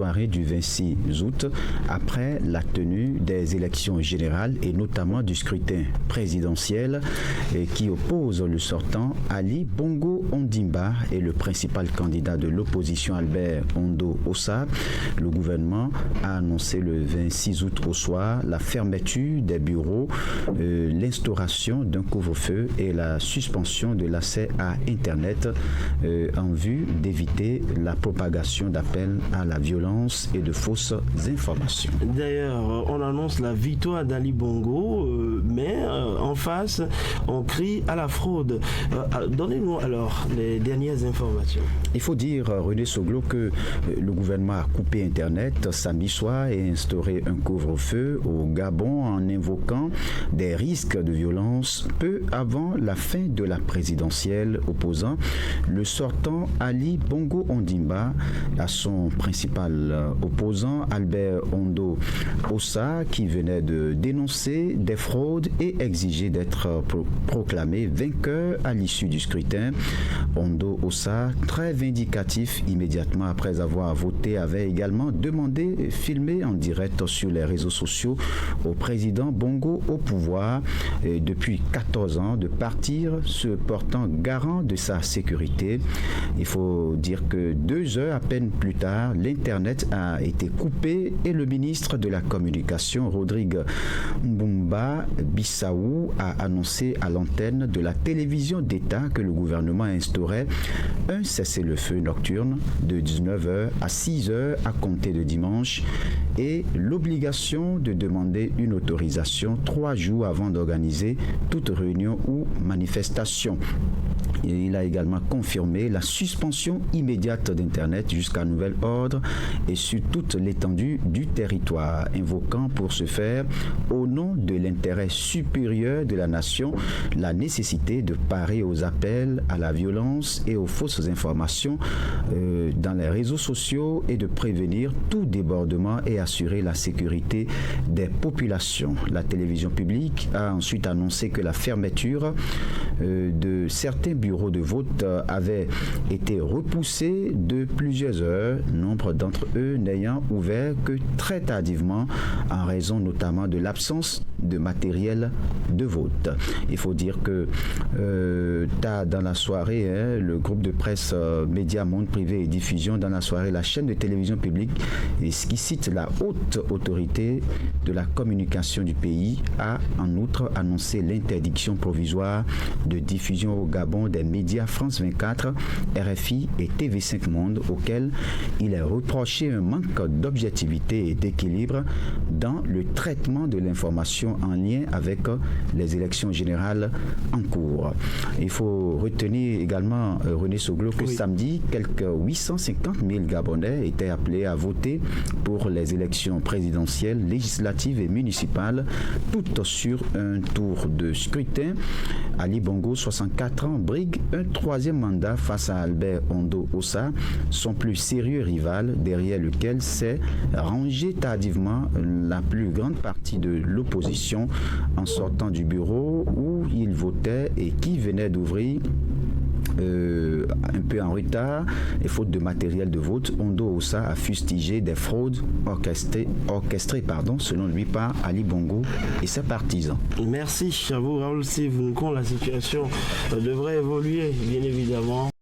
Soirée du 26 août, après la tenue des élections générales et notamment du scrutin présidentiel qui oppose le sortant Ali Bongo Ondimba et le principal candidat de l'opposition Albert Ondo Ossa. Le gouvernement a annoncé le 26 août au soir la fermeture des bureaux, l'instauration d'un couvre-feu et la suspension de l'accès à Internet en vue d'éviter la propagation d'appels à la violence et de fausses informations. D'ailleurs, on annonce la victoire d'Ali Bongo, mais en face, on crie à la fraude. Donnez-nous alors les dernières informations. Il faut dire, René Soglo, que le gouvernement a coupé Internet samedi soir et instauré un couvre-feu au Gabon en invoquant des risques de violence peu avant la fin de la présidentielle, opposant le sortant Ali Bongo Ondimba à son principal opposant Albert Ondo Ossa, qui venait de dénoncer des fraudes et exiger d'être proclamé vainqueur à l'issue du scrutin. Ondo Ossa, très vindicatif immédiatement après avoir voté, avait également demandé filmer en direct sur les réseaux sociaux au président Bongo au pouvoir depuis 14 ans de partir, se portant garant de sa sécurité. Il faut dire que 2 heures à peine plus tard, l'Internet a été coupé et le ministre de la Communication, Rodrigue Mbumba Bissaou, a annoncé à l'antenne de la télévision d'État que le gouvernement instaurait un cessez-le-feu nocturne de 19h à 6h à compter de dimanche et l'obligation de demander une autorisation 3 jours avant d'organiser toute réunion ou manifestation. Il a également confirmé la suspension immédiate d'Internet jusqu'à nouvel ordre et sur toute l'étendue du territoire, invoquant pour ce faire, au nom de l'intérêt supérieur de la nation, la nécessité de parer aux appels à la violence et aux fausses informations dans les réseaux sociaux et de prévenir tout débordement et assurer la sécurité des populations. La télévision publique a ensuite annoncé que la fermeture de certains bureaux de vote avait été repoussée de plusieurs heures, nombre d'entre eux n'ayant ouvert que très tardivement en raison notamment de l'absence de matériel de vote. Il faut dire que dans la soirée, le groupe de presse Média Monde Privé et Diffusion, dans la soirée, la chaîne de télévision publique, qui cite la haute autorité de la communication du pays, a en outre annoncé l'interdiction provisoire de diffusion au Gabon des médias France 24, RFI et TV5 Monde, auxquels il est reproché un manque d'objectivité et d'équilibre dans le traitement de l'information en lien avec les élections générales en cours. Il faut retenir également, René Soglo, que samedi, quelques 850 000 Gabonais étaient appelés à voter pour les élections présidentielles, législatives et municipales, toutes sur un tour de scrutin. Ali Bongo, 64 ans, brigue un 3e mandat face à Albert Ondo Ossa, son plus sérieux rival, derrière lequel s'est rangé tardivement la plus grande partie de l'opposition en sortant du bureau où il votait et qui venait d'ouvrir un peu en retard et faute de matériel de vote. Ondo Ossa a fustigé des fraudes orchestrées selon lui par Ali Bongo et ses partisans. Merci à vous, Raoul Steve. La situation devrait évoluer, bien évidemment.